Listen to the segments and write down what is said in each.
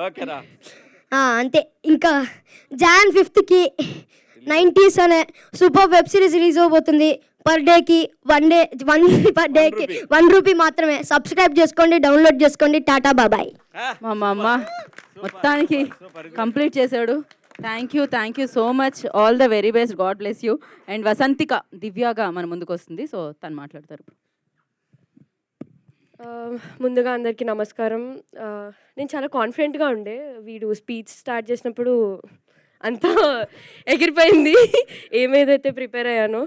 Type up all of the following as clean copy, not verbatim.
ఓకేరా. అంతే. ఇంకా జాన్ 5కి 90s అనే సూపర్ వెబ్ సిరీస్ రిలీజ్ అవబోతుంది. పర్ డేకి పర్ డేకి ₹1 మాత్రమే. సబ్స్క్రైబ్ చేసుకోండి, డౌన్లోడ్ చేసుకోండి. టాటా బాబాయ్. మా అమ్మ మొత్తానికి కంప్లీట్ చేశాడు. Thank you so much. All the very best. God bless you. And Vasanthika దివ్యాగా మన ముందుకు వస్తుంది. సో తను మాట్లాడతారు. ముందుగా అందరికీ నమస్కారం. నేను చాలా కాన్ఫిడెంట్గా ఉండే. వీడు స్పీచ్ స్టార్ట్ చేసినప్పుడు అంతా ఎగిరిపోయింది ఏమేదైతే ప్రిపేర్ అయ్యానో.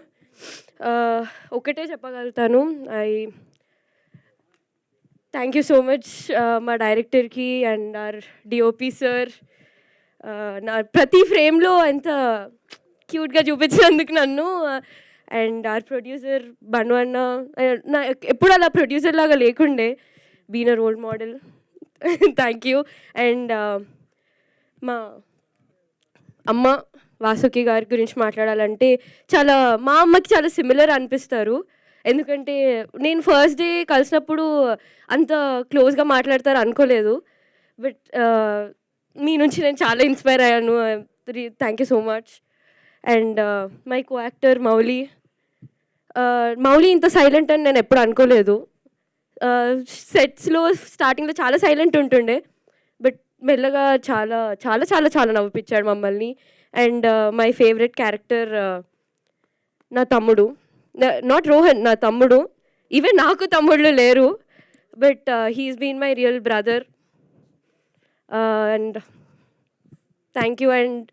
ఒకటే చెప్పగలుగుతాను, థ్యాంక్ యూ సో మచ్ మా డైరెక్టర్కి అండ్ ఆర్ డిఓపి సార్. నా ప్రతి ఫ్రేమ్లో ఎంత క్యూట్గా చూపించినందుకు నన్ను. అండ్ ఆర్ ప్రొడ్యూసర్ బను అన్న, నా ఎప్పుడు అలా ప్రొడ్యూసర్ లాగా లేకుండే, been a role model. Thank you. And మా అమ్మ వాసుకి గారి గురించి మాట్లాడాలంటే మా అమ్మకి చాలా సిమిలర్ అనిపిస్తారు. ఎందుకంటే నేను ఫస్ట్ డే కలిసినప్పుడు అంత క్లోజ్గా మాట్లాడతారు అనుకోలేదు. బట్ మీ నుంచి నేను చాలా ఇన్స్పైర్ అయ్యాను. Thank you so much. And my co actor Mouli ఇంత సైలెంట్ అని నేను ఎప్పుడు అనుకోలేదు. సెట్స్లో స్టార్టింగ్లో చాలా సైలెంట్ ఉంటుండే, బట్ మెల్లగా చాలా చాలా చాలా చాలా నవ్విపించాడు మమ్మల్ని. అండ్ మై ఫేవరెట్ క్యారెక్టర్ నా తమ్ముడు, నాట్ రోహన్, నా తమ్ముడు. ఈవెన్ నాకు తమ్ముళ్ళు లేరు, but he's been my real brother. And thank you. And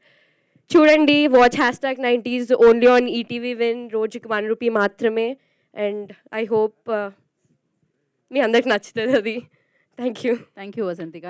చూడండి, watch #90s only on ETV win. రోజుకి ₹1 మాత్రమే. అండ్ ఐ హోప్ మీ అందరికి నచ్చుతుంది అది. Thank you Vasanthika.